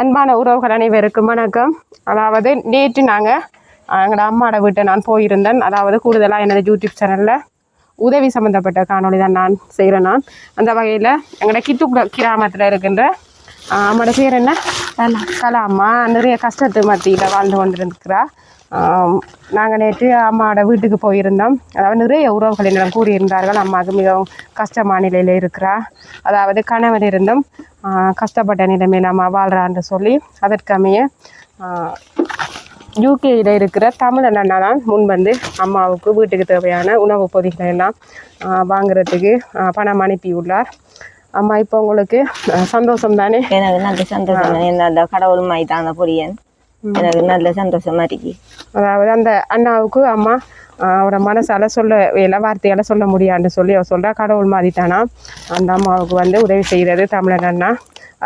அன்பான உறவுகள் அனைவருக்கும் வணக்கம். அதாவது நேற்று நாங்கள் எங்களோட அம்மாவோட வீட்டை நான் போயிருந்தேன். அதாவது கூடுதலாக எனது யூடியூப் சேனலில் உதவி சம்மந்தப்பட்ட காணொலி தான் நான் செய்கிறேன். நான் அந்த வகையில் எங்களோட கிட்டுக்குட கிராமத்தில் இருக்கின்ற அம்மாவோட பேர் என்ன கலா அம்மா நிறைய கஷ்டத்து மத்தியில் வாழ்ந்து கொண்டிருக்கிறா. நாங்கள் நேற்று அம்மாவோட வீட்டுக்கு போயிருந்தோம். அதாவது நிறைய உறவுகள் என்னிடம் கூறியிருந்தார்கள், அம்மாவுக்கு மிகவும் கஷ்டமான நிலையில் இருக்கிறா. அதாவது கணவர் இருந்தும் கஷ்டப்பட்ட நிலைமையில் அம்மா வாழ்கிறான்னு சொல்லி அதற்கமைய யூகேயில் இருக்கிற தமிழ் அண்ணா தான் முன் வந்து அம்மாவுக்கு வீட்டுக்கு தேவையான உணவுப் பொதிகளை எல்லாம் வாங்குறதுக்கு பணம் அனுப்பியுள்ளார். அம்மா இப்போ உங்களுக்கு சந்தோஷம் தானே? எனக்கு நல்ல சந்தோஷம். அந்த கடவுள் மாய் தான் அந்த பொரியன் எனக்கு நல்ல சந்தோஷமா இருக்கு. அதாவது அந்த அண்ணாவுக்கு அம்மா அவரோட மனசால சொல்ல எல்லா வார்த்தையால சொல்ல முடியாதுன்னு சொல்லி அவர் சொல்கிறா. கடவுள் மாதிரி தானா அந்த அம்மாவுக்கு வந்து உதவி செய்கிறது தமிழன் அண்ணா.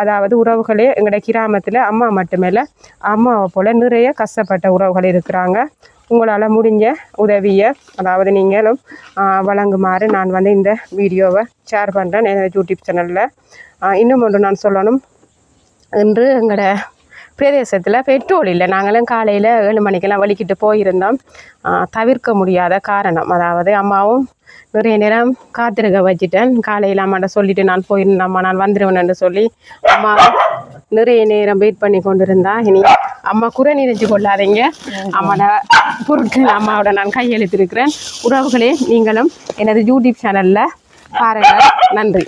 அதாவது உறவுகளே எங்களுடைய கிராமத்தில் அம்மா மட்டுமேல அம்மாவை போல் நிறைய கஷ்டப்பட்ட உறவுகள் இருக்கிறாங்க. உங்களால் முடிஞ்ச உதவியை அதாவது நீங்களும் வழங்குமாறு நான் வந்து இந்த வீடியோவை ஷேர் பண்ணுறேன் என்னோடய யூடியூப் சேனலில். இன்னும் ஒன்று நான் சொல்லணும், இன்று எங்களோட பிரதேசத்தில் பெட்ரோல் இல்லை. நாங்களும் காலையில் 7 மணிக்கெல்லாம் வலிக்கிட்டு போயிருந்தோம். தவிர்க்க முடியாத காரணம், அதாவது அம்மாவும் நிறைய நேரம் காத்திருக்க வச்சுட்டேன். காலையில் அம்மாட்ட சொல்லிவிட்டு நான் போயிருந்தேன், அம்மா நான் வந்துடுவேன்னு சொல்லி அம்மா நிறைய நேரம் வெயிட் பண்ணி கொண்டு இருந்தா. இனி அம்மா குறை நினைச்சு கொள்ளாதீங்க, அம்மாவோட பொருட்கள் அம்மாவோட நான் கையெழுத்திருக்கிறேன். உறவுகளே நீங்களும் எனது யூடியூப் சேனலில் பாருங்கள். நன்றி.